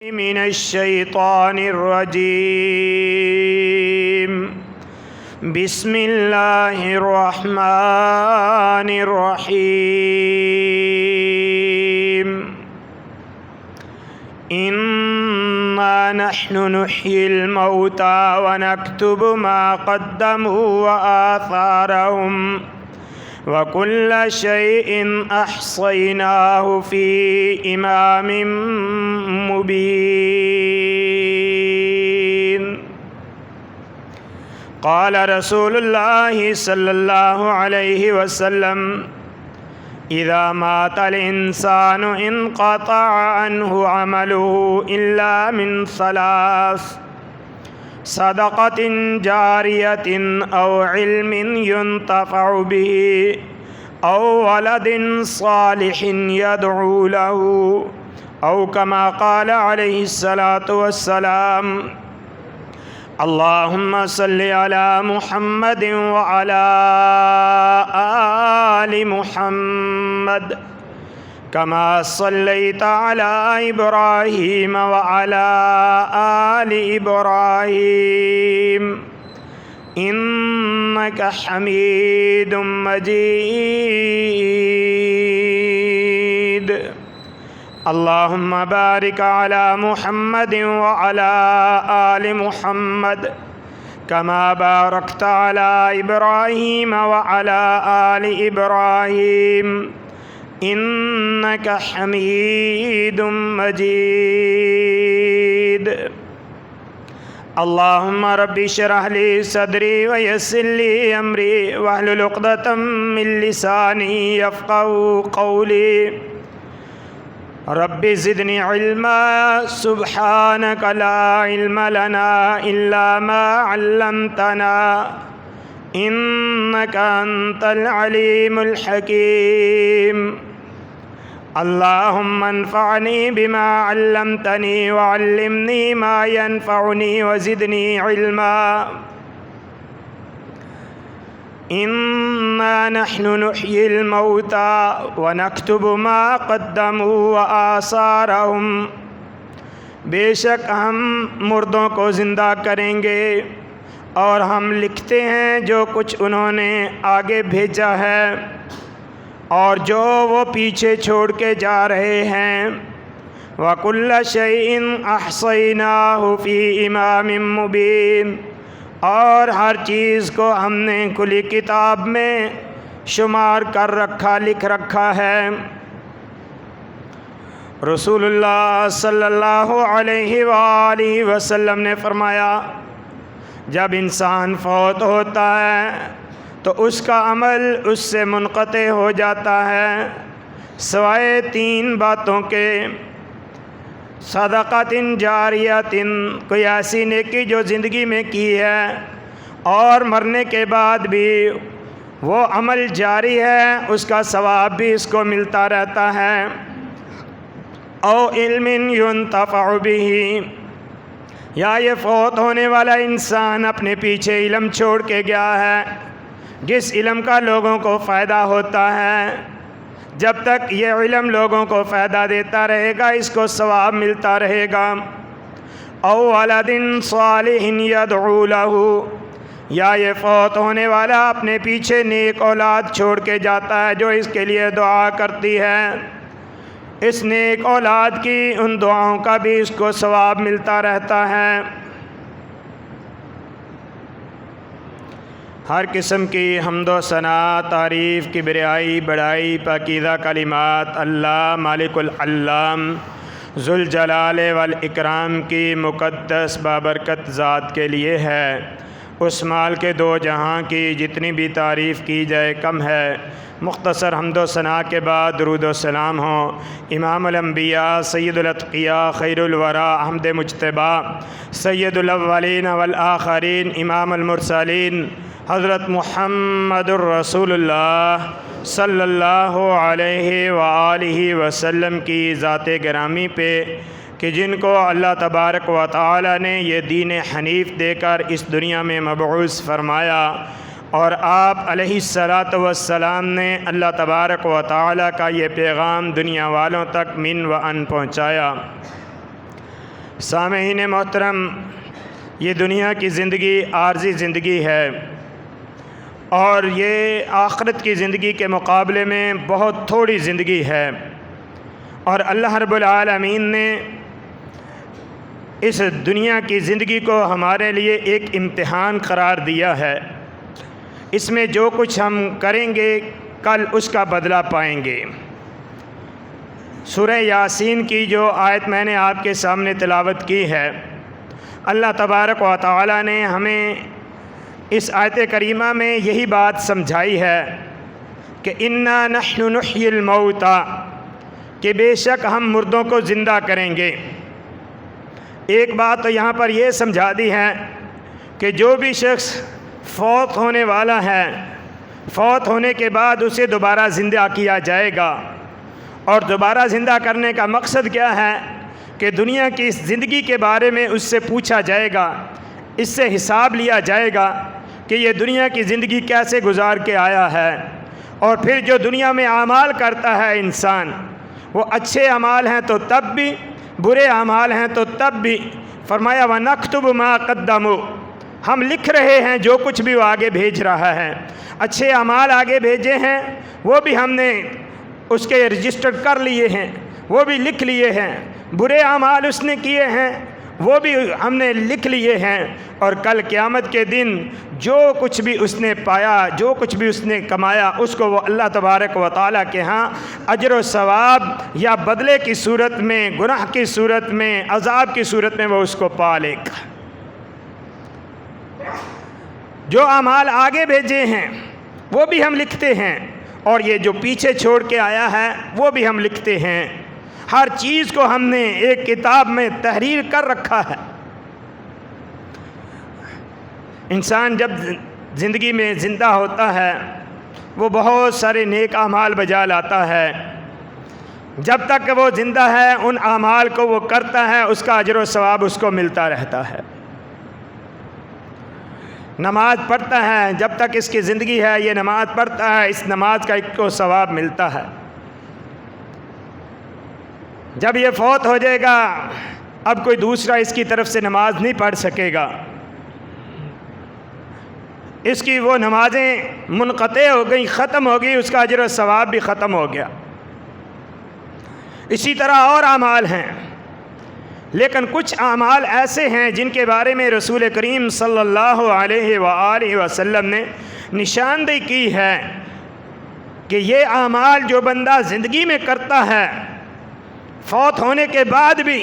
من الشيطان الرجيم. بسم الله الرحمن الرحيم. إنا نحن نحيي الموتى ونكتب ما قدموا وآثارهم وكل شيء أحصيناه في إمام مبين. قال رسول الله صلى الله عليه وسلم: إذا مات الإنسان انقطع عنه عمله إلا من ثلاث: صدقة جارية أو علم ينتفع به أو ولد صالح يدعو له، أو كما قال عليه الصلاة والسلام: اللهم صل على محمد وعلى آل محمد كما صليت على إبراهيم وعلى آل إبراهيم إنك حميد مجيد. اللهم بارك على محمد وعلى آل محمد كما باركت على إبراهيم وعلى آل إبراهيم إنك حميد مجيد. اللهم رب اشرح لي صدري ويسر لي أمري واحلل عقدة من لساني يفقهوا قولي. رب زدني علما سبحانك لا علم لنا إلا ما علمتنا إنك أنت العليم الحكيم. اللهم انفعني بما علمتني وعلمني ما ينفعني وزدني علما. إنا نحن نحيي الموتى ونكتب ما قدموا وآثارهم. بے شک ہم مردوں کو زندہ کریں گے اور ہم لکھتے ہیں جو کچھ انہوں نے آگے بھیجا ہے اور جو وہ پیچھے چھوڑ کے جا رہے ہیں. وَكُلَّ شَيْءٍ أَحْصَيْنَاهُ فِي إِمَامٍ مُبِينٍ. اور ہر چیز کو ہم نے کھلی کتاب میں شمار کر رکھا، لکھ رکھا ہے. رسول اللہ صلی اللہ علیہ وآلہ وسلم نے فرمایا: جب انسان فوت ہوتا ہے تو اس کا عمل اس سے منقطع ہو جاتا ہے سوائے تین باتوں کے: صدقۃ جاریۃ، کوئی ایسی نیکی جو زندگی میں کی ہے اور مرنے کے بعد بھی وہ عمل جاری ہے، اس کا ثواب بھی اس کو ملتا رہتا ہے. او علم ينتفع به، یا یہ فوت ہونے والا انسان اپنے پیچھے علم چھوڑ کے گیا ہے جس علم کا لوگوں کو فائدہ ہوتا ہے. جب تک یہ علم لوگوں کو فائدہ دیتا رہے گا اس کو ثواب ملتا رہے گا. او ولد صالح يدعو له، یا یہ فوت ہونے والا اپنے پیچھے نیک اولاد چھوڑ کے جاتا ہے جو اس کے لیے دعا کرتی ہے. اس نیک اولاد کی ان دعاؤں کا بھی اس کو ثواب ملتا رہتا ہے. ہر قسم کی حمد و ثنا، تعریف، کبریائی، بڑائی، پاکیزہ کلمات اللہ مالک العلام ذوالجلال والاکرام کی مقدس بابرکت ذات کے لیے ہے. اس مال کے دو جہاں کی جتنی بھی تعریف کی جائے کم ہے. مختصر حمد و ثنا کے بعد درود و سلام ہوں امام الانبیاء سید الاتقیاء خیر الورا احمد مجتبیٰ سید الاولین والآخرین امام المرسلین حضرت محمد الرسول اللہ صلی اللہ علیہ وآلہ وسلم کی ذات گرامی پہ کہ جن کو اللہ تبارک و تعالی نے یہ دین حنیف دے کر اس دنیا میں مبعوث فرمایا اور آپ علیہ الصلاۃ والسلام نے اللہ تبارک و تعالی کا یہ پیغام دنیا والوں تک من و ان پہنچایا۔ سامعین محترم، یہ دنیا کی زندگی عارضی زندگی ہے اور یہ آخرت کی زندگی کے مقابلے میں بہت تھوڑی زندگی ہے، اور اللہ رب العالمین نے اس دنیا کی زندگی کو ہمارے لیے ایک امتحان قرار دیا ہے۔ اس میں جو کچھ ہم کریں گے کل اس کا بدلہ پائیں گے۔ سورہ یاسین کی جو آیت میں نے آپ کے سامنے تلاوت کی ہے، اللہ تبارک و تعالی نے ہمیں اس آیت کریمہ میں یہی بات سمجھائی ہے کہ اِنَّا نَحْنُ نُحْيِي الْمَوْتَى، کہ بے شک ہم مردوں کو زندہ کریں گے۔ ایک بات تو یہاں پر یہ سمجھا دی ہے کہ جو بھی شخص فوت ہونے والا ہے، فوت ہونے کے بعد اسے دوبارہ زندہ کیا جائے گا، اور دوبارہ زندہ کرنے کا مقصد کیا ہے کہ دنیا کی اس زندگی کے بارے میں اس سے پوچھا جائے گا، اس سے حساب لیا جائے گا کہ یہ دنیا کی زندگی کیسے گزار کے آیا ہے۔ اور پھر جو دنیا میں اعمال کرتا ہے انسان، وہ اچھے اعمال ہیں تو تب بھی، برے اعمال ہیں تو تب بھی، فرمایا وَنَكْتُبُ مَا قَدَّمُوا، ہم لکھ رہے ہیں جو کچھ بھی وہ آگے بھیج رہا ہے۔ اچھے اعمال آگے بھیجے ہیں وہ بھی ہم نے اس کے رجسٹر کر لیے ہیں، وہ بھی لکھ لیے ہیں۔ برے اعمال اس نے کیے ہیں وہ بھی ہم نے لکھ لیے ہیں، اور کل قیامت کے دن جو کچھ بھی اس نے پایا، جو کچھ بھی اس نے کمایا، اس کو وہ اللہ تبارک و تعالیٰ کے ہاں اجر و ثواب یا بدلے کی صورت میں، گناہ کی صورت میں، عذاب کی صورت میں وہ اس کو پا لے گا۔ جو اعمال آگے بھیجے ہیں وہ بھی ہم لکھتے ہیں، اور یہ جو پیچھے چھوڑ کے آیا ہے وہ بھی ہم لکھتے ہیں۔ ہر چیز کو ہم نے ایک کتاب میں تحریر کر رکھا ہے۔ انسان جب زندگی میں زندہ ہوتا ہے وہ بہت سارے نیک اعمال بجا لاتا ہے۔ جب تک وہ زندہ ہے ان اعمال کو وہ کرتا ہے، اس کا اجر و ثواب اس کو ملتا رہتا ہے۔ نماز پڑھتا ہے، جب تک اس کی زندگی ہے یہ نماز پڑھتا ہے، اس نماز کا ایک کو ثواب ملتا ہے۔ جب یہ فوت ہو جائے گا اب کوئی دوسرا اس کی طرف سے نماز نہیں پڑھ سکے گا، اس کی وہ نمازیں منقطع ہو گئیں، ختم ہو گئی، اس کا اجر و ثواب بھی ختم ہو گیا۔ اسی طرح اور اعمال ہیں، لیکن کچھ اعمال ایسے ہیں جن کے بارے میں رسول کریم صلی اللہ علیہ وآلہ وسلم نے نشاندہی کی ہے کہ یہ اعمال جو بندہ زندگی میں کرتا ہے فوت ہونے کے بعد بھی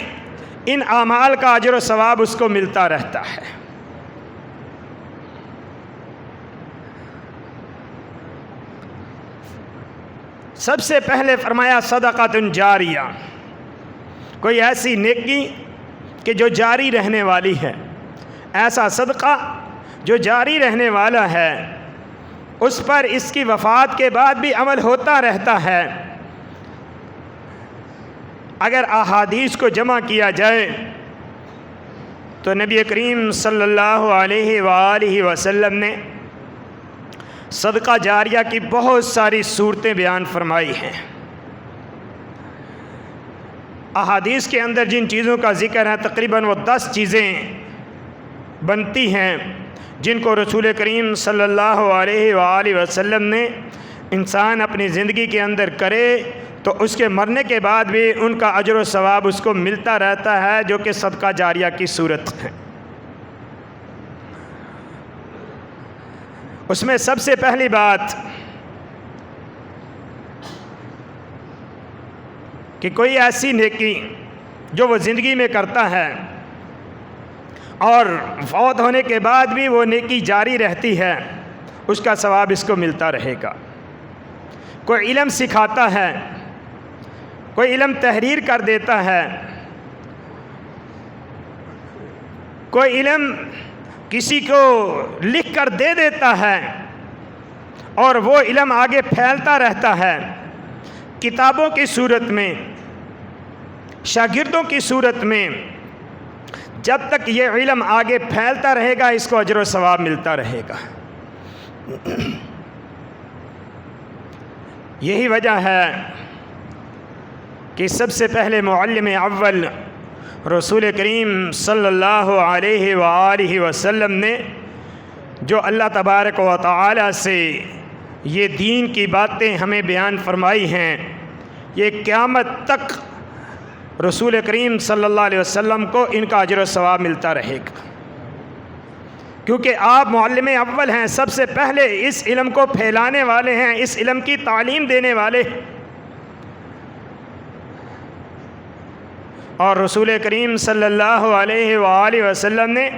ان اعمال کا اجر و ثواب اس کو ملتا رہتا ہے۔ سب سے پہلے فرمایا صدقۃ جاریہ، کوئی ایسی نیکی کہ جو جاری رہنے والی ہے، ایسا صدقہ جو جاری رہنے والا ہے، اس پر اس کی وفات کے بعد بھی عمل ہوتا رہتا ہے۔ اگر احادیث کو جمع کیا جائے تو نبی کریم صلی اللہ علیہ وآلہ وسلم نے صدقہ جاریہ کی بہت ساری صورتیں بیان فرمائی ہیں۔ احادیث کے اندر جن چیزوں کا ذکر ہے تقریباً وہ 10 چیزیں بنتی ہیں جن کو رسول کریم صلی اللہ علیہ وآلہ وسلم نے انسان اپنی زندگی کے اندر کرے تو اس کے مرنے کے بعد بھی ان کا اجر و ثواب اس کو ملتا رہتا ہے، جو کہ صدقہ جاریہ کی صورت ہے۔ اس میں سب سے پہلی بات کہ کوئی ایسی نیکی جو وہ زندگی میں کرتا ہے اور فوت ہونے کے بعد بھی وہ نیکی جاری رہتی ہے، اس کا ثواب اس کو ملتا رہے گا۔ کوئی علم سکھاتا ہے، کوئی علم تحریر کر دیتا ہے، کوئی علم کسی کو لکھ کر دے دیتا ہے اور وہ علم آگے پھیلتا رہتا ہے، کتابوں کی صورت میں، شاگردوں کی صورت میں۔ جب تک یہ علم آگے پھیلتا رہے گا اس کو اجر و ثواب ملتا رہے گا۔ یہی وجہ ہے کہ سب سے پہلے معلم اول رسول کریم صلی اللہ علیہ وآلہ وسلم نے جو اللہ تبارک و تعالی سے یہ دین کی باتیں ہمیں بیان فرمائی ہیں، یہ قیامت تک رسول کریم صلی اللہ علیہ وسلم کو ان کا اجر و ثواب ملتا رہے گا، کیونکہ آپ معلم اول ہیں، سب سے پہلے اس علم کو پھیلانے والے ہیں، اس علم کی تعلیم دینے والے ہیں۔ اور رسول کریم صلی اللہ علیہ وآلہ وسلم نے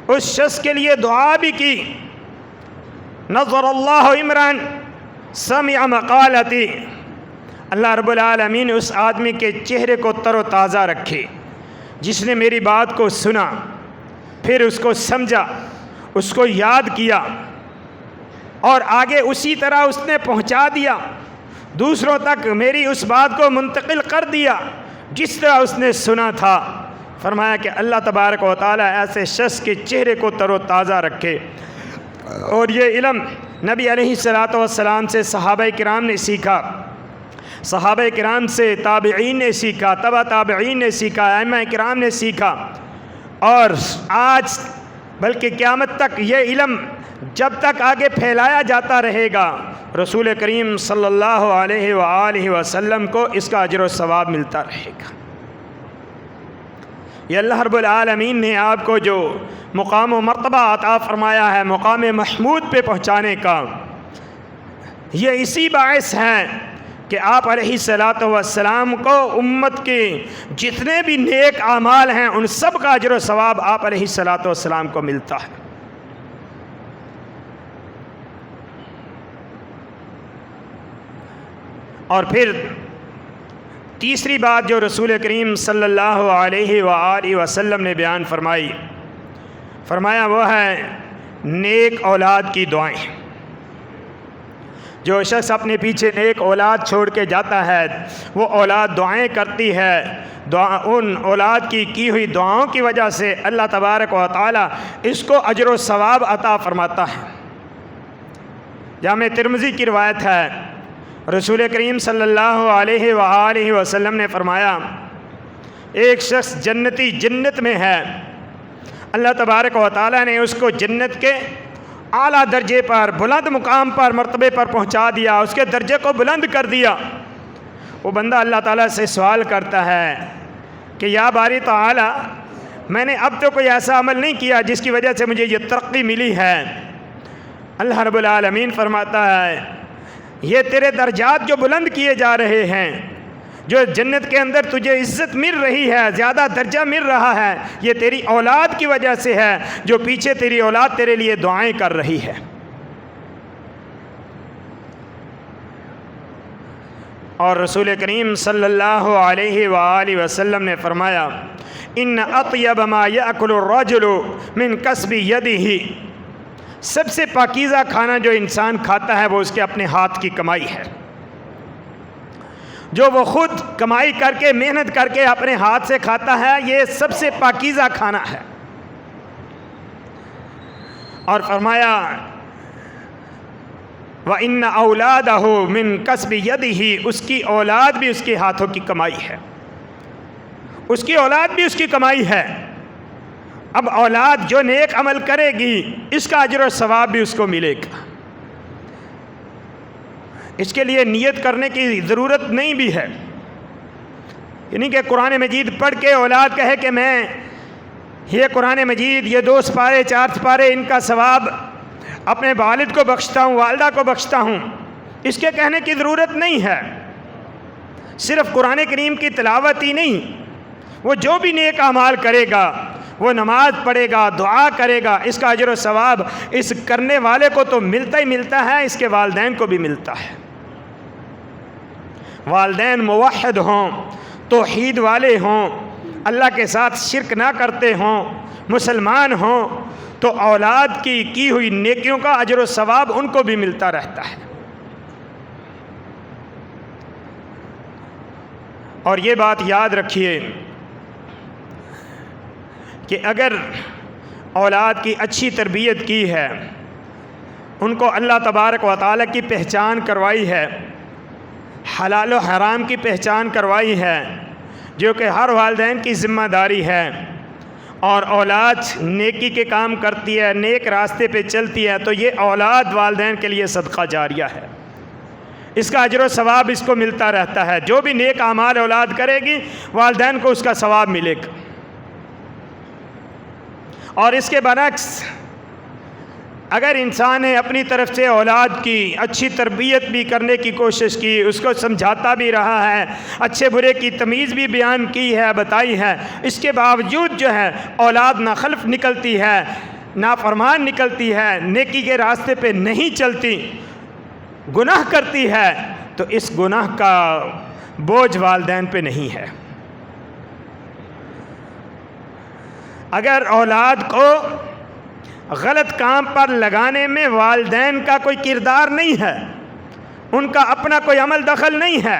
اس شخص کے لیے دعا بھی کی، نظر اللہ عمران سمع مقالتی، اللہ رب العالمین اس آدمی کے چہرے کو تر و تازہ رکھے جس نے میری بات کو سنا، پھر اس کو سمجھا، اس کو یاد کیا اور آگے اسی طرح اس نے پہنچا دیا، دوسروں تک میری اس بات کو منتقل کر دیا جس طرح اس نے سنا تھا۔ فرمایا کہ اللہ تبارک و تعالیٰ ایسے شخص کے چہرے کو تر و تازہ رکھے۔ اور یہ علم نبی علیہ الصلوۃ والسلام سے صحابہ کرام نے سیکھا، صحابہ کرام سے تابعین نے سیکھا، تبع تابعین نے سیکھا، ائمہ کرام نے سیکھا، اور آج بلکہ قیامت تک یہ علم جب تک آگے پھیلایا جاتا رہے گا، رسول کریم صلی اللہ علیہ وآلہ وسلم کو اس کا اجر و ثواب ملتا رہے گا۔ یہ اللہ رب العالمین نے آپ کو جو مقام و مرتبہ عطا فرمایا ہے، مقام محمود پہ پہنچانے کا، یہ اسی باعث ہے کہ آپ علیہ الصلوۃ والسلام کو امت کے جتنے بھی نیک اعمال ہیں ان سب کا اجر و ثواب آپ علیہ الصلوۃ والسلام کو ملتا ہے۔ اور پھر تیسری بات جو رسول کریم صلی اللہ علیہ وآلہ وسلم نے بیان فرمایا وہ ہے نیک اولاد کی دعائیں۔ جو شخص اپنے پیچھے نیک اولاد چھوڑ کے جاتا ہے، وہ اولاد دعائیں کرتی ہے، ان اولاد کی ہوئی دعاؤں کی وجہ سے اللہ تبارک و تعالی اس کو اجر و ثواب عطا فرماتا ہے۔ جامع ترمذی کی روایت ہے، رسول کریم صلی اللہ علیہ وآلہ وسلم نے فرمایا ایک شخص جنتی جنت میں ہے، اللہ تبارک و تعالی نے اس کو جنت کے اعلیٰ درجے پر، بلند مقام پر، مرتبے پر پہنچا دیا، اس کے درجے کو بلند کر دیا۔ وہ بندہ اللہ تعالیٰ سے سوال کرتا ہے کہ یا باری تعالی، میں نے اب تو کوئی ایسا عمل نہیں کیا جس کی وجہ سے مجھے یہ ترقی ملی ہے۔ اللہ رب العالمین فرماتا ہے یہ تیرے درجات جو بلند کیے جا رہے ہیں، جو جنت کے اندر تجھے عزت مل رہی ہے، زیادہ درجہ مل رہا ہے، یہ تیری اولاد کی وجہ سے ہے، جو پیچھے تیری اولاد تیرے لیے دعائیں کر رہی ہے۔ اور رسول کریم صلی اللہ علیہ وآلہ وسلم نے فرمایا ان اطیب ما یاکل الرجل من کسب یدہ، سب سے پاکیزہ کھانا جو انسان کھاتا ہے وہ اس کے اپنے ہاتھ کی کمائی ہے، جو وہ خود کمائی کر کے، محنت کر کے اپنے ہاتھ سے کھاتا ہے، یہ سب سے پاکیزہ کھانا ہے۔ اور فرمایا وَإِنَّ أَوْلَادَهُ مِن كَسْبِ يَدِهِ، اس کی اولاد بھی اس کے ہاتھوں کی کمائی ہے، اس کی اولاد بھی اس کی کمائی ہے۔ اب اولاد جو نیک عمل کرے گی اس کا اجر و ثواب بھی اس کو ملے گا۔ اس کے لیے نیت کرنے کی ضرورت نہیں بھی ہے، یعنی کہ قرآن مجید پڑھ کے اولاد کہے کہ میں یہ قرآن مجید، یہ 2 سپارے 4 سپارے ان کا ثواب اپنے والد کو بخشتا ہوں، والدہ کو بخشتا ہوں، اس کے کہنے کی ضرورت نہیں ہے۔ صرف قرآن کریم کی تلاوت ہی نہیں، وہ جو بھی نیک اعمال کرے گا، وہ نماز پڑھے گا، دعا کرے گا، اس کا اجر و ثواب اس کرنے والے کو تو ملتا ہی ملتا ہے، اس کے والدین کو بھی ملتا ہے۔ والدین موحد ہوں، توحید والے ہوں، اللہ کے ساتھ شرک نہ کرتے ہوں، مسلمان ہوں، تو اولاد کی ہوئی نیکیوں کا اجر و ثواب ان کو بھی ملتا رہتا ہے۔ اور یہ بات یاد رکھیے کہ اگر اولاد کی اچھی تربیت کی ہے، ان کو اللہ تبارک و تعالیٰ کی پہچان کروائی ہے، حلال و حرام کی پہچان کروائی ہے، جو کہ ہر والدین کی ذمہ داری ہے، اور اولاد نیکی کے کام کرتی ہے، نیک راستے پہ چلتی ہے، تو یہ اولاد والدین کے لیے صدقہ جاریہ ہے، اس کا اجر و ثواب اس کو ملتا رہتا ہے۔ جو بھی نیک اعمال اولاد کرے گی والدین کو اس کا ثواب ملے گا۔ اور اس کے برعکس اگر انسان نے اپنی طرف سے اولاد کی اچھی تربیت بھی کرنے کی کوشش کی، اس کو سمجھاتا بھی رہا ہے، اچھے برے کی تمیز بھی بیان کی ہے، بتائی ہے، اس کے باوجود جو ہے اولاد ناخلف نکلتی ہے، نافرمان نکلتی ہے، نیکی کے راستے پہ نہیں چلتی، گناہ کرتی ہے، تو اس گناہ کا بوجھ والدین پہ نہیں ہے۔ اگر اولاد کو غلط کام پر لگانے میں والدین کا کوئی کردار نہیں ہے، ان کا اپنا کوئی عمل دخل نہیں ہے،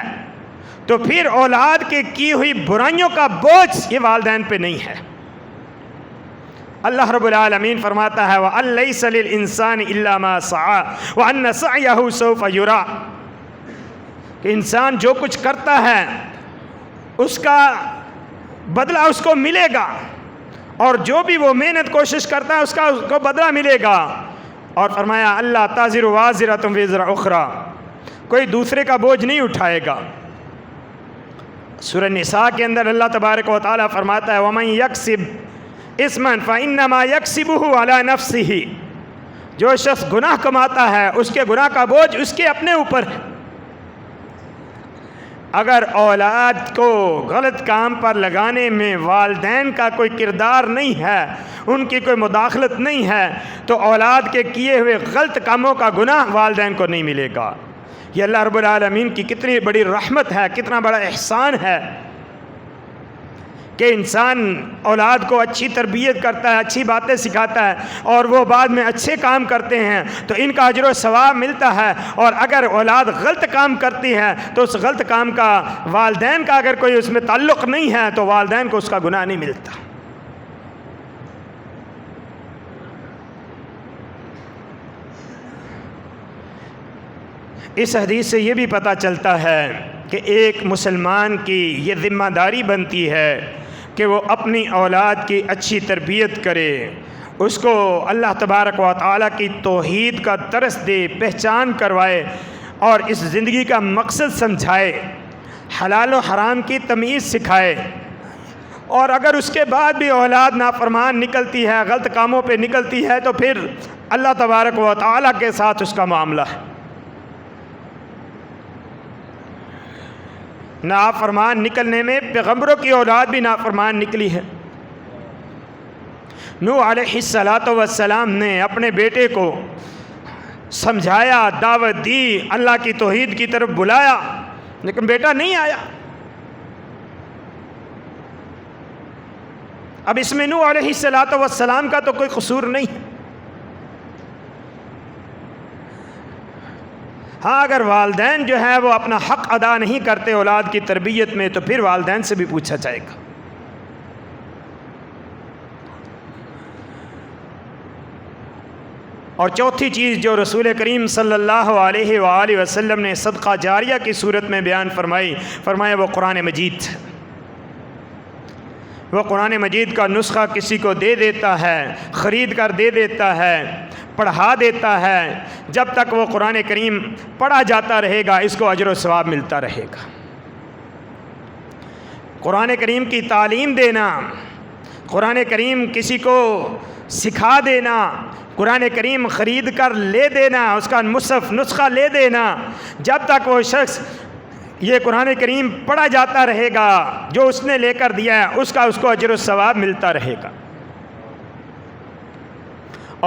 تو پھر اولاد کے کی ہوئی برائیوں کا بوجھ یہ والدین پہ نہیں ہے۔ اللہ رب العالمین فرماتا ہے وَأَن لَيْسَ لِلْإِنسَانِ إِلَّا مَا سَعَىٰ وَأَنَّ سَعْيَهُ سَوْفَ يُرَىٰ، کہ انسان جو کچھ کرتا ہے اس کا بدلہ اس کو ملے گا، اور جو بھی وہ محنت کوشش کرتا ہے اس کو بدلہ ملے گا۔ اور فرمایا اللہ تَزِرُ وَازِرَةٌ وِزْرَ أُخْرَىٰ، کوئی دوسرے کا بوجھ نہیں اٹھائے گا۔ سورہ نساء کے اندر اللہ تبارک و تعالیٰ فرماتا ہے وَمَن يَكْسِبْ اِثْمًا فَإِنَّمَا يَكْسِبُهُ عَلَىٰ نَفْسِهِ، جو شخص گناہ کماتا ہے اس کے گناہ کا بوجھ اس کے اپنے اوپر ہے۔ اگر اولاد کو غلط کام پر لگانے میں والدین کا کوئی کردار نہیں ہے، ان کی کوئی مداخلت نہیں ہے، تو اولاد کے کیے ہوئے غلط کاموں کا گناہ والدین کو نہیں ملے گا۔ یہ اللہ رب العالمین کی کتنی بڑی رحمت ہے، کتنا بڑا احسان ہے کہ انسان اولاد کو اچھی تربیت کرتا ہے، اچھی باتیں سکھاتا ہے، اور وہ بعد میں اچھے کام کرتے ہیں تو ان کا اجر و ثواب ملتا ہے۔ اور اگر اولاد غلط کام کرتی ہے تو اس غلط کام کا والدین کا اگر کوئی اس میں تعلق نہیں ہے تو والدین کو اس کا گناہ نہیں ملتا۔ اس حدیث سے یہ بھی پتہ چلتا ہے کہ ایک مسلمان کی یہ ذمہ داری بنتی ہے کہ وہ اپنی اولاد کی اچھی تربیت کرے، اس کو اللہ تبارک و تعالیٰ کی توحید کا درس دے، پہچان کروائے، اور اس زندگی کا مقصد سمجھائے، حلال و حرام کی تمیز سکھائے۔ اور اگر اس کے بعد بھی اولاد نافرمان نکلتی ہے، غلط کاموں پہ نکلتی ہے، تو پھر اللہ تبارک و تعالیٰ کے ساتھ اس کا معاملہ ہے۔ نافرمان نکلنے میں پیغمبروں کی اولاد بھی نافرمان نکلی ہے۔ نوح علیہ السلام نے اپنے بیٹے کو سمجھایا، دعوت دی، اللہ کی توحید کی طرف بلایا، لیکن بیٹا نہیں آیا۔ اب اس میں نوح علیہ السلام کا تو کوئی قصور نہیں ہے۔ ہاں اگر والدین جو ہے وہ اپنا حق ادا نہیں کرتے اولاد کی تربیت میں تو پھر والدین سے بھی پوچھا جائے گا۔ اور چوتھی چیز جو رسول کریم صلی اللہ علیہ وآلہ وسلم نے صدقہ جاریہ کی صورت میں بیان فرمایا وہ قرآن مجید۔ وہ قرآن مجید کا نسخہ کسی کو دے دیتا ہے، خرید کر دے دیتا ہے، پڑھا دیتا ہے، جب تک وہ قرآن کریم پڑھا جاتا رہے گا اس کو اجر و ثواب ملتا رہے گا۔ قرآن کریم کی تعلیم دینا، قرآن کریم کسی کو سکھا دینا، قرآن کریم خرید کر لے دینا، اس کا مصحف نسخہ لے دینا، جب تک وہ شخص یہ قرآن کریم پڑھا جاتا رہے گا جو اس نے لے کر دیا ہے اس کو اجر و ثواب ملتا رہے گا۔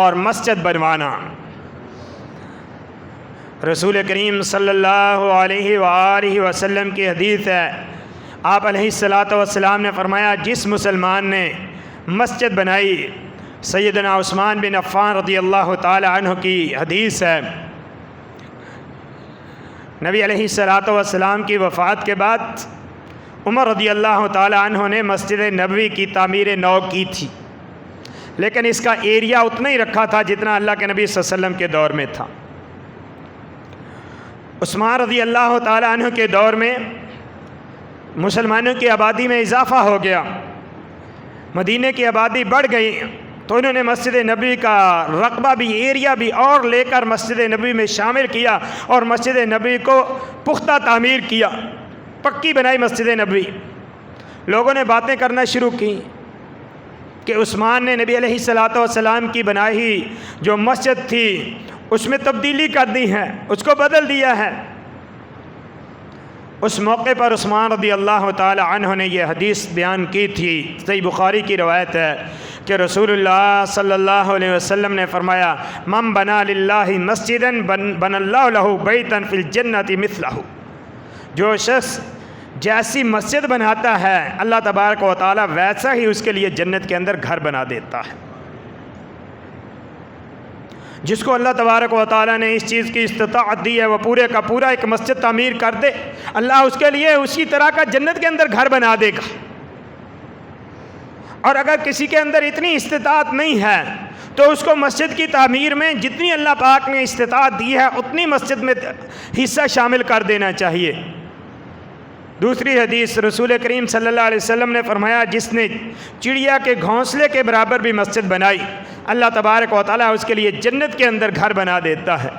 اور مسجد بنوانا، رسول کریم صلی اللہ علیہ وآلہ وسلم کی حدیث ہے، آپ علیہ السلام نے فرمایا جس مسلمان نے مسجد بنائی، سیدنا عثمان بن عفان رضی اللہ تعالی عنہ کی حدیث ہے، نبی علیہ السلام کی وفات کے بعد عمر رضی اللہ تعالی عنہ نے مسجد نبوی کی تعمیر نو کی تھی، لیکن اس کا ایریا اتنا ہی رکھا تھا جتنا اللہ کے نبی صلی اللہ علیہ وسلم کے دور میں تھا۔ عثمان رضی اللہ تعالی عنہ کے دور میں مسلمانوں کی آبادی میں اضافہ ہو گیا، مدینے کی آبادی بڑھ گئی، تو انہوں نے مسجد نبوی کا رقبہ بھی، ایریا بھی اور لے کر مسجد نبوی میں شامل کیا اور مسجد نبوی کو پختہ تعمیر کیا، پکی بنائی مسجد نبوی۔ لوگوں نے باتیں کرنا شروع کی کہ عثمان نے نبی علیہ الصلوۃ والسلام کی بنائی ہوئی جو مسجد تھی اس میں تبدیلی کر دی ہے، اس کو بدل دیا ہے۔ اس موقع پر عثمان رضی اللہ تعالی عنہ نے یہ حدیث بیان کی تھی، صحیح بخاری کی روایت ہے کہ رسول اللہ صلی اللہ علیہ وسلم نے فرمایا من بنا للہ مسجدا بن اللہ لہ بیتا فی الجنۃ مثلہ، جو شخص جیسی مسجد بناتا ہے اللہ تبارک و تعالی ویسا ہی اس کے لیے جنت کے اندر گھر بنا دیتا ہے۔ جس کو اللہ تبارک و تعالیٰ نے اس چیز کی استطاعت دی ہے وہ پورے کا پورا ایک مسجد تعمیر کر دے، اللہ اس کے لیے اسی طرح کا جنت کے اندر گھر بنا دے گا۔ اور اگر کسی کے اندر اتنی استطاعت نہیں ہے تو اس کو مسجد کی تعمیر میں جتنی اللہ پاک نے استطاعت دی ہے اتنی مسجد میں حصہ شامل کر دینا چاہیے۔ دوسری حدیث رسول کریم صلی اللہ علیہ وسلم نے فرمایا جس نے چڑیا کے گھونسلے کے برابر بھی مسجد بنائی اللہ تبارک و تعالیٰ اس کے لیے جنت کے اندر گھر بنا دیتا ہے۔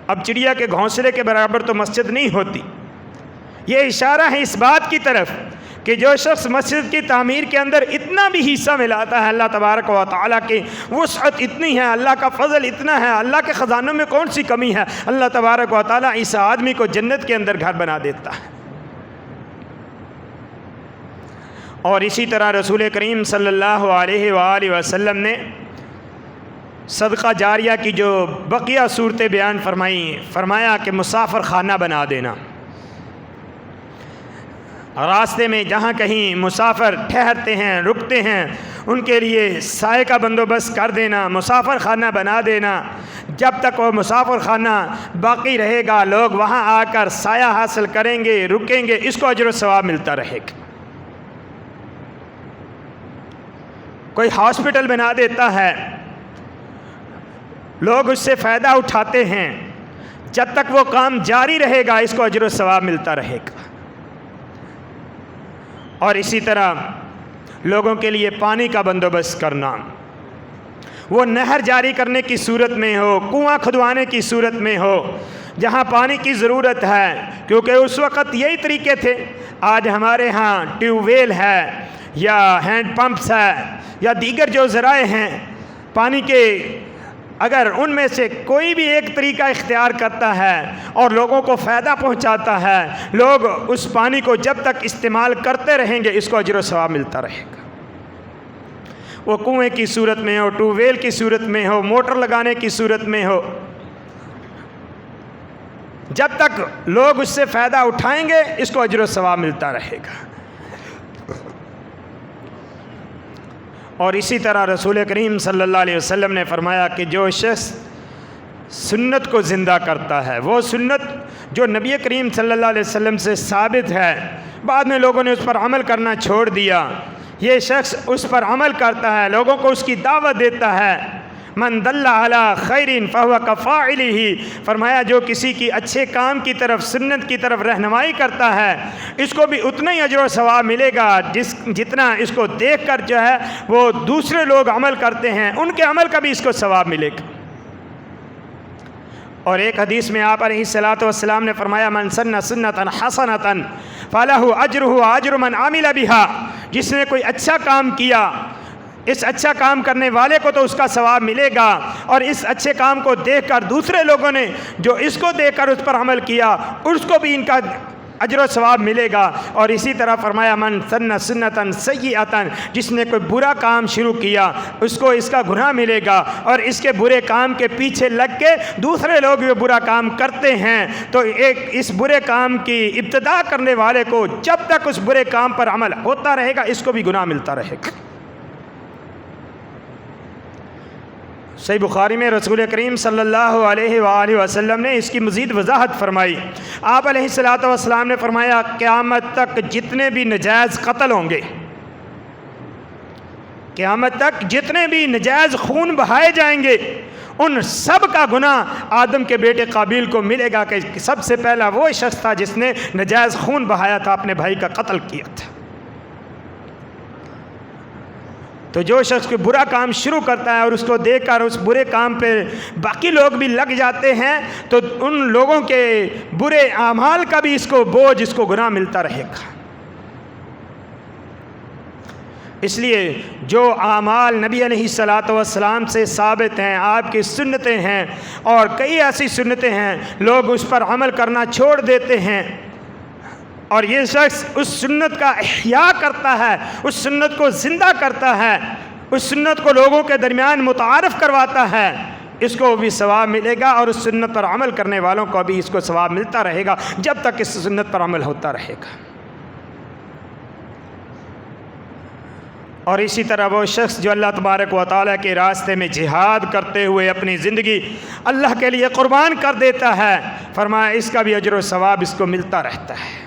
اب چڑیا کے گھونسلے کے برابر تو مسجد نہیں ہوتی، یہ اشارہ ہے اس بات کی طرف کہ جو شخص مسجد کی تعمیر کے اندر اتنا بھی حصہ ملاتا ہے اللہ تبارک و تعالیٰ کی وسعت اتنی ہے، اللہ کا فضل اتنا ہے، اللہ کے خزانوں میں کون سی کمی ہے، اللہ تبارک و تعالیٰ اس آدمی کو جنت کے اندر گھر بنا دیتا ہے۔ اور اسی طرح رسول کریم صلی اللہ علیہ وآلہ وسلم نے صدقہ جاریہ کی جو بقیہ صورتیں بیان فرمایا کہ مسافر خانہ بنا دینا، راستے میں جہاں کہیں مسافر ٹھہرتے ہیں رکتے ہیں ان کے لیے سائے کا بندوبست کر دینا، مسافر خانہ بنا دینا، جب تک وہ مسافر خانہ باقی رہے گا لوگ وہاں آ کر سایہ حاصل کریں گے، رکیں گے، اس کو اجر و ثواب ملتا رہے گا۔ کوئی ہاسپٹل بنا دیتا ہے، لوگ اس سے فائدہ اٹھاتے ہیں، جب تک وہ کام جاری رہے گا اس کو اجر و ثواب ملتا رہے گا۔ اور اسی طرح لوگوں کے لیے پانی کا بندوبست کرنا، وہ نہر جاری کرنے کی صورت میں ہو، کنواں کھدوانے کی صورت میں ہو، جہاں پانی کی ضرورت ہے، کیونکہ اس وقت یہی طریقے تھے۔ آج ہمارے ہاں ٹیوب ویل ہے یا ہینڈ پمپس ہے یا دیگر جو ذرائع ہیں پانی کے، اگر ان میں سے کوئی بھی ایک طریقہ اختیار کرتا ہے اور لوگوں کو فائدہ پہنچاتا ہے، لوگ اس پانی کو جب تک استعمال کرتے رہیں گے اس کو اجر و ثواب ملتا رہے گا۔ وہ کنویں کی صورت میں ہو، ٹیوب ویل کی صورت میں ہو، موٹر لگانے کی صورت میں ہو، جب تک لوگ اس سے فائدہ اٹھائیں گے اس کو اجر و ثواب ملتا رہے گا۔ اور اسی طرح رسول کریم صلی اللہ علیہ وسلم نے فرمایا کہ جو شخص سنت کو زندہ کرتا ہے، وہ سنت جو نبی کریم صلی اللہ علیہ وسلم سے ثابت ہے، بعد میں لوگوں نے اس پر عمل کرنا چھوڑ دیا، یہ شخص اس پر عمل کرتا ہے، لوگوں کو اس کی دعوت دیتا ہے۔ من دل علی خیر فہو کفاعلہ، فرمایا جو کسی کی اچھے کام کی طرف، سنت کی طرف رہنمائی کرتا ہے اس کو بھی اتنا ہی اجر و ثواب ملے گا جتنا اس کو دیکھ کر جو ہے وہ دوسرے لوگ عمل کرتے ہیں، ان کے عمل کا بھی اس کو ثواب ملے گا۔ اور ایک حدیث میں آپ علیہ الصلوۃ والسلام نے فرمایا من سن سنۃ حسنۃ فلہ اجرہ واجر من عمل بہا، جس نے کوئی اچھا کام کیا اس اچھا کام کرنے والے کو تو اس کا ثواب ملے گا، اور اس اچھے کام کو دیکھ کر دوسرے لوگوں نے جو اس کو دیکھ کر اس پر عمل کیا اس کو بھی ان کا اجر و ثواب ملے گا۔ اور اسی طرح فرمایا من سن سنۃ سیئۃ، جس نے کوئی برا کام شروع کیا اس کو اس کا گناہ ملے گا، اور اس کے برے کام کے پیچھے لگ کے دوسرے لوگ بھی برا کام کرتے ہیں تو ایک اس برے کام کی ابتدا کرنے والے کو جب تک اس برے کام پر عمل ہوتا رہے گا اس کو بھی گناہ ملتا رہے گا۔ صحیح بخاری میں رسول کریم صلی اللہ علیہ وآلہ وسلم نے اس کی مزید وضاحت فرمائی۔ آپ علیہ الصلوۃ والسلام نے فرمایا قیامت تک جتنے بھی نجائز قتل ہوں گے، قیامت تک جتنے بھی نجائز خون بہائے جائیں گے ان سب کا گناہ آدم کے بیٹے قابیل کو ملے گا کہ سب سے پہلا وہ شخص تھا جس نے ناجائز خون بہایا تھا، اپنے بھائی کا قتل کیا تھا۔ تو جو شخص کوئی برا کام شروع کرتا ہے اور اس کو دیکھ کر اس برے کام پہ باقی لوگ بھی لگ جاتے ہیں تو ان لوگوں کے برے اعمال کا بھی اس کو بوجھ، اس کو گناہ ملتا رہے گا۔ اس لیے جو اعمال نبی علیہ الصلاۃ والسلام سے ثابت ہیں، آپ کی سنتیں ہیں، اور کئی ایسی سنتیں ہیں لوگ اس پر عمل کرنا چھوڑ دیتے ہیں، اور یہ شخص اس سنت کا احیاء کرتا ہے، اس سنت کو زندہ کرتا ہے، اس سنت کو لوگوں کے درمیان متعارف کرواتا ہے، اس کو بھی ثواب ملے گا، اور اس سنت پر عمل کرنے والوں کو بھی اس کو ثواب ملتا رہے گا جب تک اس سنت پر عمل ہوتا رہے گا۔ اور اسی طرح وہ شخص جو اللہ تبارک و تعالیٰ کے راستے میں جہاد کرتے ہوئے اپنی زندگی اللہ کے لیے قربان کر دیتا ہے، فرمایا اس کا بھی اجر و ثواب اس کو ملتا رہتا ہے۔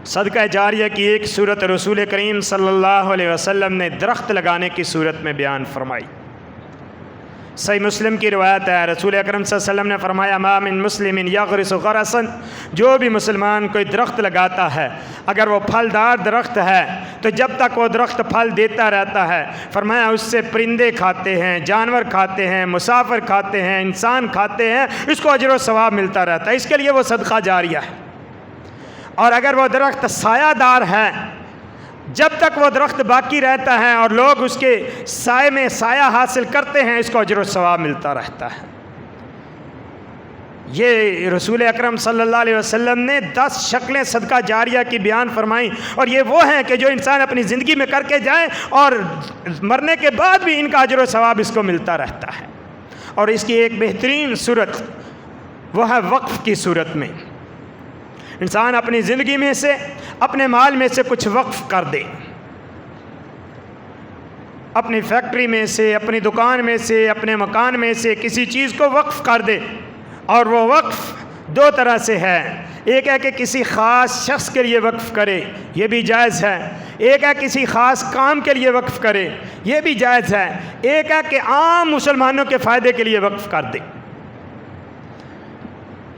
صدقہ جاریہ کی ایک صورت رسول کریم صلی اللہ علیہ وسلم نے درخت لگانے کی صورت میں بیان فرمائی۔ صحیح مسلم کی روایت ہے، رسول اکرم صلی اللہ علیہ وسلم نے فرمایا ما من مسلم یغرس غرسا، جو بھی مسلمان کوئی درخت لگاتا ہے اگر وہ پھلدار درخت ہے تو جب تک وہ درخت پھل دیتا رہتا ہے، فرمایا اس سے پرندے کھاتے ہیں، جانور کھاتے ہیں، مسافر کھاتے ہیں، انسان کھاتے ہیں، اس کو اجر و ثواب ملتا رہتا ہے، اس کے لیے وہ صدقہ جاریہ ہے۔ اور اگر وہ درخت سایہ دار ہے، جب تک وہ درخت باقی رہتا ہے اور لوگ اس کے سائے میں سایہ حاصل کرتے ہیں، اس کو اجر و ثواب ملتا رہتا ہے۔ یہ رسول اکرم صلی اللہ علیہ وسلم نے 10 شکلیں صدقہ جاریہ کی بیان فرمائیں، اور یہ وہ ہیں کہ جو انسان اپنی زندگی میں کر کے جائے اور مرنے کے بعد بھی ان کا اجر و ثواب اس کو ملتا رہتا ہے۔ اور اس کی ایک بہترین صورت وہ ہے وقف کی صورت میں، انسان اپنی زندگی میں سے اپنے مال میں سے کچھ وقف کر دے، اپنی فیکٹری میں سے، اپنی دکان میں سے، اپنے مکان میں سے کسی چیز کو وقف کر دے۔ اور وہ وقف 2 طرح سے ہے، ایک ہے کہ کسی خاص شخص کے لیے وقف کرے، یہ بھی جائز ہے، ایک ہے کسی خاص کام کے لیے وقف کرے، یہ بھی جائز ہے، ایک ہے کہ عام مسلمانوں کے فائدے کے لیے وقف کر دے،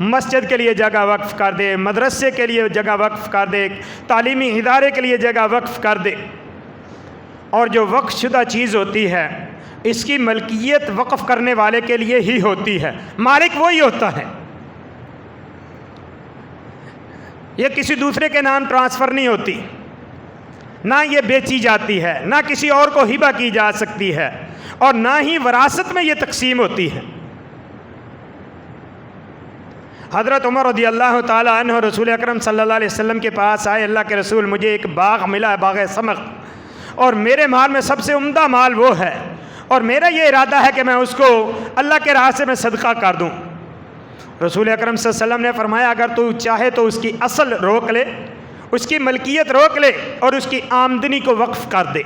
مسجد کے لیے جگہ وقف کر دے، مدرسے کے لیے جگہ وقف کر دے، تعلیمی ادارے کے لیے جگہ وقف کر دے۔ اور جو وقف شدہ چیز ہوتی ہے اس کی ملکیت وقف کرنے والے کے لیے ہی ہوتی ہے، مالک وہی ہوتا ہے، یہ کسی دوسرے کے نام ٹرانسفر نہیں ہوتی، نہ یہ بیچی جاتی ہے، نہ کسی اور کو ہبہ کی جا سکتی ہے، اور نہ ہی وراثت میں یہ تقسیم ہوتی ہے۔ حضرت عمر رضی اللہ تعالی عنہ رسول اکرم صلی اللہ علیہ وسلم کے پاس آئے، اللہ کے رسول مجھے ایک باغ ملا ہے، باغ سمق، اور میرے مال میں سب سے عمدہ مال وہ ہے، اور میرا یہ ارادہ ہے کہ میں اس کو اللہ کے راستے میں صدقہ کر دوں۔ رسول اکرم صلی اللہ علیہ وسلم نے فرمایا اگر تو چاہے تو اس کی اصل روک لے، اس کی ملکیت روک لے، اور اس کی آمدنی کو وقف کر دے۔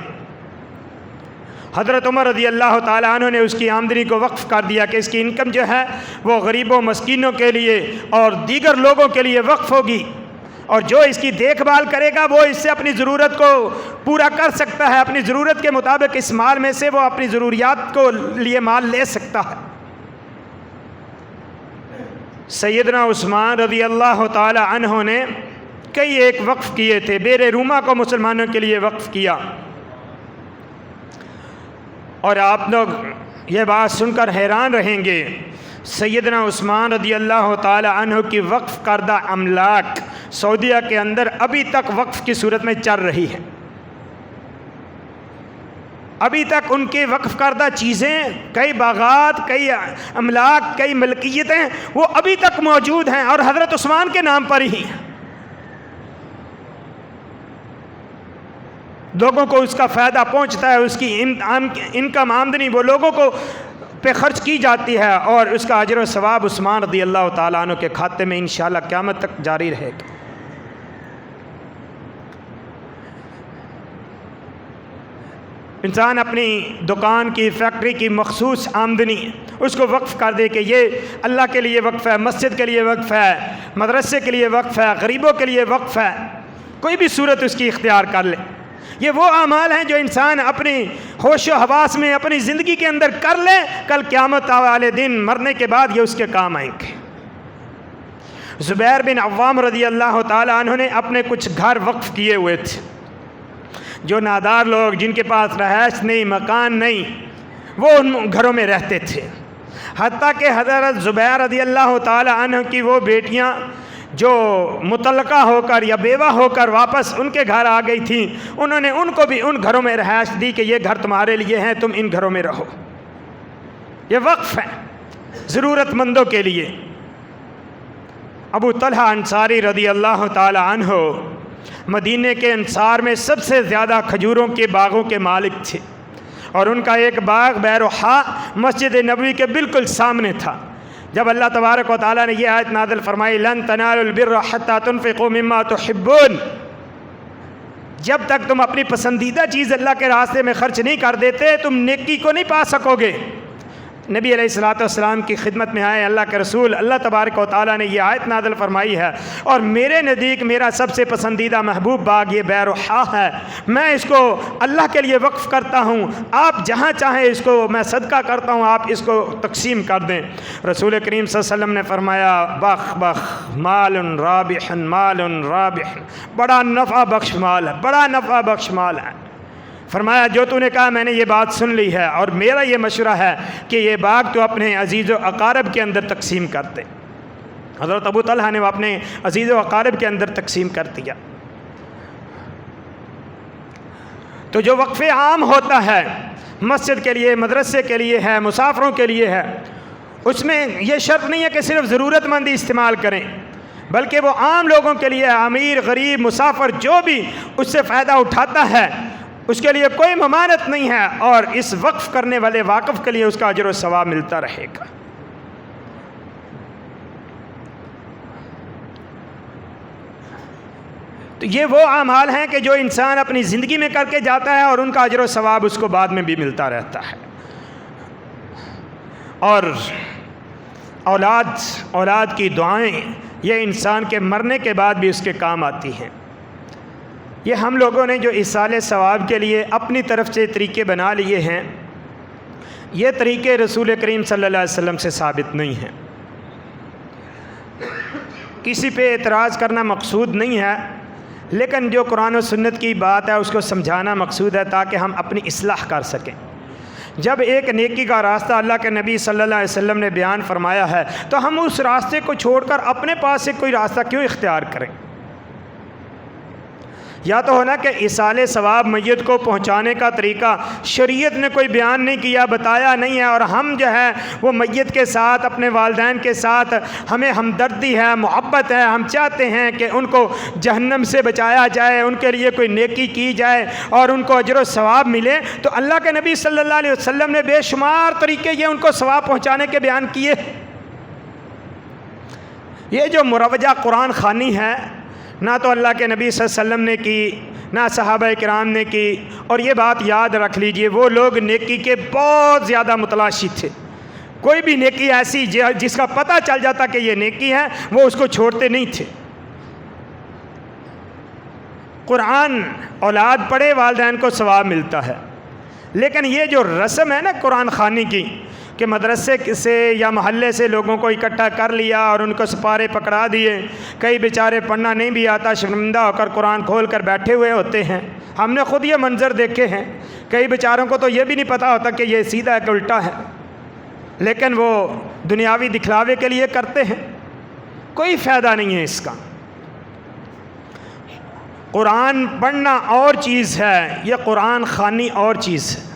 حضرت عمر رضی اللہ تعالیٰ عنہ نے اس کی آمدنی کو وقف کر دیا کہ اس کی انکم جو ہے وہ غریبوں مسکینوں کے لیے اور دیگر لوگوں کے لیے وقف ہوگی، اور جو اس کی دیکھ بھال کرے گا وہ اس سے اپنی ضرورت کو پورا کر سکتا ہے، اپنی ضرورت کے مطابق اس مال میں سے وہ اپنی ضروریات کو لیے مال لے سکتا ہے۔ سیدنا عثمان رضی اللہ تعالی عنہ نے کئی ایک وقف کیے تھے، بیر روما کو مسلمانوں کے لیے وقف کیا، اور آپ لوگ یہ بات سن کر حیران رہیں گے، سیدنا عثمان رضی اللہ تعالی عنہ کی وقف کردہ املاک سعودیہ کے اندر ابھی تک وقف کی صورت میں چل رہی ہے، ابھی تک ان کے وقف کردہ چیزیں، کئی باغات، کئی املاک، کئی ملکیتیں وہ ابھی تک موجود ہیں، اور حضرت عثمان کے نام پر ہی لوگوں کو اس کا فائدہ پہنچتا ہے، اس کی انکم آمدنی وہ لوگوں کو پہ خرچ کی جاتی ہے، اور اس کا اجر و ثواب عثمان رضی اللہ تعالیٰ عنہ کے کھاتے میں انشاءاللہ قیامت تک جاری رہے گا۔ انسان اپنی دکان کی، فیکٹری کی مخصوص آمدنی اس کو وقف کر دے کہ یہ اللہ کے لیے وقف ہے، مسجد کے لیے وقف ہے، مدرسے کے لیے وقف ہے، غریبوں کے لیے وقف ہے، کوئی بھی صورت اس کی اختیار کر لے، یہ وہ اعمال ہیں جو انسان اپنی ہوش و حواس میں اپنی زندگی کے اندر کر لے، کل قیامت والے دن مرنے کے بعد یہ اس کے کام آئیں گے۔ زبیر بن عوام رضی اللہ تعالیٰ عنہ نے اپنے کچھ گھر وقف کیے ہوئے تھے، جو نادار لوگ جن کے پاس رہائش نہیں، مکان نہیں، وہ ان گھروں میں رہتے تھے۔ حتیٰ کہ حضرت زبیر رضی اللہ تعالیٰ عنہ کی وہ بیٹیاں جو مطلقہ ہو کر یا بیوہ ہو کر واپس ان کے گھر آ گئی تھیں، انہوں نے ان کو بھی ان گھروں میں رہائش دی کہ یہ گھر تمہارے لیے ہیں، تم ان گھروں میں رہو۔ یہ وقف ہے ضرورت مندوں کے لیے۔ ابو طلحہ انصاری رضی اللہ تعالی عنہ مدینے کے انصار میں سب سے زیادہ کھجوروں کے باغوں کے مالک تھے، اور ان کا ایک باغ بیروحا مسجد نبوی کے بالکل سامنے تھا۔ جب اللہ تبارک و تعالیٰ نے یہ آیت نازل فرمائی لن تنالوا البر حتى تنفقوا مما تحبون، جب تک تم اپنی پسندیدہ چیز اللہ کے راستے میں خرچ نہیں کر دیتے تم نیکی کو نہیں پا سکو گے۔ نبی علیہ الصلوۃ والسلام کی خدمت میں آئے اللہ کے رسول، اللہ تبارک و تعالیٰ نے یہ آیت نازل فرمائی ہے اور میرے نزدیک میرا سب سے پسندیدہ محبوب باغ یہ بیروحا ہے، میں اس کو اللہ کے لیے وقف کرتا ہوں، آپ جہاں چاہیں اس کو میں صدقہ کرتا ہوں، آپ اس کو تقسیم کر دیں۔ رسول کریم صلی اللہ علیہ وسلم نے فرمایا بخ بخ مال رابح، مال رابح، بڑا نفع بخش مال ہے، بڑا نفع بخش مال ہے۔ فرمایا جو تو نے کہا میں نے یہ بات سن لی ہے، اور میرا یہ مشورہ ہے کہ یہ باغ تو اپنے عزیز و اقارب کے اندر تقسیم کر دے۔ حضرت ابو طلحہ نے وہ اپنے عزیز و اقارب کے اندر تقسیم کر دیا۔ تو جو وقف عام ہوتا ہے مسجد کے لیے، مدرسے کے لیے ہے، مسافروں کے لیے ہے، اس میں یہ شرط نہیں ہے کہ صرف ضرورت مند ہی استعمال کریں، بلکہ وہ عام لوگوں کے لیے، امیر غریب مسافر جو بھی اس سے فائدہ اٹھاتا ہے اس کے لیے کوئی ممانعت نہیں ہے، اور اس وقف کرنے والے واقف کے لیے اس کا اجر و ثواب ملتا رہے گا۔ تو یہ وہ اعمال ہیں کہ جو انسان اپنی زندگی میں کر کے جاتا ہے اور ان کا اجر و ثواب اس کو بعد میں بھی ملتا رہتا ہے۔ اور اولاد کی دعائیں یہ انسان کے مرنے کے بعد بھی اس کے کام آتی ہیں۔ یہ ہم لوگوں نے جو ایصال ثواب کے لیے اپنی طرف سے طریقے بنا لیے ہیں، یہ طریقے رسول کریم صلی اللہ علیہ وسلم سے ثابت نہیں ہیں۔ کسی پہ اعتراض کرنا مقصود نہیں ہے، لیکن جو قرآن و سنت کی بات ہے اس کو سمجھانا مقصود ہے تاکہ ہم اپنی اصلاح کر سکیں۔ جب ایک نیکی کا راستہ اللہ کے نبی صلی اللہ علیہ وسلم نے بیان فرمایا ہے تو ہم اس راستے کو چھوڑ کر اپنے پاس سے کوئی راستہ کیوں اختیار کریں؟ یا تو ہونا کہ ایصال ثواب میت کو پہنچانے کا طریقہ شریعت نے کوئی بیان نہیں کیا، بتایا نہیں ہے، اور ہم جو ہے وہ میت کے ساتھ، اپنے والدین کے ساتھ ہمیں ہمدردی ہے، محبت ہے، ہم چاہتے ہیں کہ ان کو جہنم سے بچایا جائے، ان کے لیے کوئی نیکی کی جائے اور ان کو اجر و ثواب ملے، تو اللہ کے نبی صلی اللہ علیہ وسلم نے بے شمار طریقے یہ ان کو ثواب پہنچانے کے بیان کیے۔ یہ جو مروجہ قرآن خوانی ہے نہ تو اللہ کے نبی صلی اللہ علیہ وسلم نے کی، نہ صحابہ کرام نے کی، اور یہ بات یاد رکھ لیجئے وہ لوگ نیکی کے بہت زیادہ متلاشی تھے۔ کوئی بھی نیکی ایسی جس کا پتہ چل جاتا کہ یہ نیکی ہے وہ اس کو چھوڑتے نہیں تھے۔ قرآن اولاد پڑھے والدین کو ثواب ملتا ہے، لیکن یہ جو رسم ہے نا قرآن خوانی کی کہ مدرسے سے یا محلے سے لوگوں کو اکٹھا کر لیا اور ان کو سپارے پکڑا دیے، کئی بیچارے پڑھنا نہیں بھی آتا، شرمندہ ہو کر قرآن کھول کر بیٹھے ہوئے ہوتے ہیں۔ ہم نے خود یہ منظر دیکھے ہیں، کئی بیچاروں کو تو یہ بھی نہیں پتہ ہوتا کہ یہ سیدھا ہے کہ الٹا ہے، لیکن وہ دنیاوی دکھلاوے کے لیے کرتے ہیں، کوئی فائدہ نہیں ہے اس کا۔ قرآن پڑھنا اور چیز ہے، یہ قرآن خوانی اور چیز ہے۔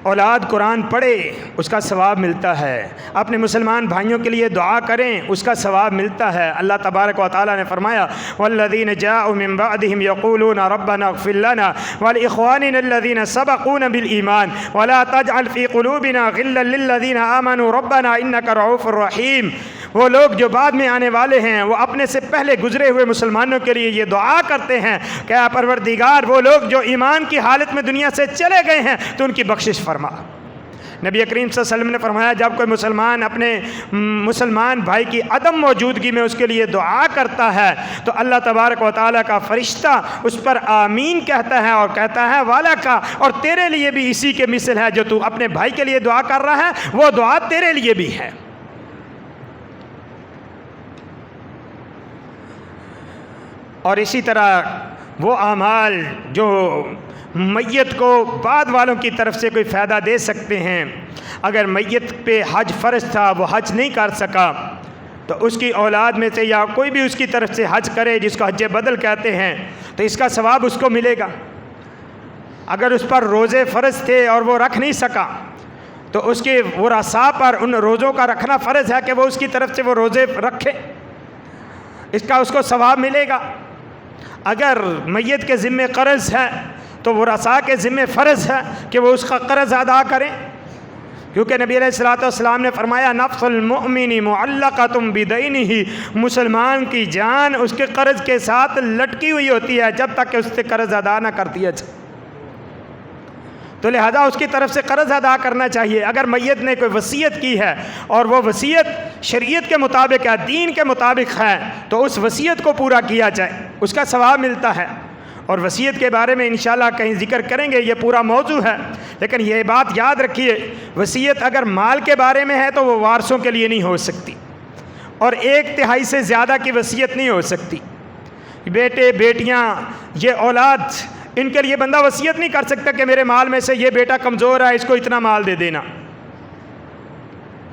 اولاد قرآن پڑھے اس کا ثواب ملتا ہے، اپنے مسلمان بھائیوں کے لیے دعا کریں اس کا ثواب ملتا ہے۔ اللہ تبارک و تعالیٰ نے فرمایا والذین جاءوا من بعدهم یقولون ربنا اغفر لنا ولاخواننا الذین سبقونا بالایمان ولا تجعل فی قلوبنا غلا للذین آمنوا ربنا انک رؤوف رحیم۔ وہ لوگ جو بعد میں آنے والے ہیں وہ اپنے سے پہلے گزرے ہوئے مسلمانوں کے لیے یہ دعا کرتے ہیں کہ اے پروردگار وہ لوگ جو ایمان کی حالت میں دنیا سے چلے گئے ہیں تو ان کی بخشش فرما۔ نبی کریم صلی اللہ علیہ وسلم نے فرمایا جب کوئی مسلمان اپنے مسلمان بھائی کی عدم موجودگی میں اس کے لیے دعا کرتا ہے تو اللہ تبارک و تعالیٰ کا فرشتہ اس پر آمین کہتا ہے اور کہتا ہے والا کا، اور تیرے لیے بھی اسی کے مثل ہے، جو تو اپنے بھائی کے لیے دعا کر رہا ہے وہ دعا تیرے لیے بھی ہے۔ اور اسی طرح وہ اعمال جو میت کو بعد والوں کی طرف سے کوئی فائدہ دے سکتے ہیں، اگر میت پہ حج فرض تھا وہ حج نہیں کر سکا تو اس کی اولاد میں سے یا کوئی بھی اس کی طرف سے حج کرے، جس کو حج بدل کہتے ہیں، تو اس کا ثواب اس کو ملے گا۔ اگر اس پر روزے فرض تھے اور وہ رکھ نہیں سکا تو اس کے ورثاء پر ان روزوں کا رکھنا فرض ہے کہ وہ اس کی طرف سے وہ روزے رکھے، اس کا اس کو ثواب ملے گا۔ اگر میت کے ذمے قرض ہے تو ورثاء کے ذمے فرض ہے کہ وہ اس کا قرض ادا کریں، کیونکہ نبی علیہ الصلوۃ والسلام نے فرمایا نفس المؤمن معلقۃ بدینہ، مسلمان کی جان اس کے قرض کے ساتھ لٹکی ہوئی ہوتی ہے جب تک کہ اس سے قرض ادا نہ کر دیا جائے، تو لہذا اس کی طرف سے قرض ادا کرنا چاہیے۔ اگر میت نے کوئی وصیت کی ہے اور وہ وصیت شریعت کے مطابق ہے، دین کے مطابق ہے، تو اس وصیت کو پورا کیا جائے، اس کا ثواب ملتا ہے۔ اور وصیت کے بارے میں انشاءاللہ کہیں ذکر کریں گے، یہ پورا موضوع ہے، لیکن یہ بات یاد رکھیے وصیت اگر مال کے بارے میں ہے تو وہ وارثوں کے لیے نہیں ہو سکتی، اور 1/3 سے زیادہ کی وصیت نہیں ہو سکتی۔ بیٹے بیٹیاں یہ اولاد، ان کے لیے بندہ وصیت نہیں کر سکتا کہ میرے مال میں سے یہ بیٹا کمزور ہے اس کو اتنا مال دے دینا۔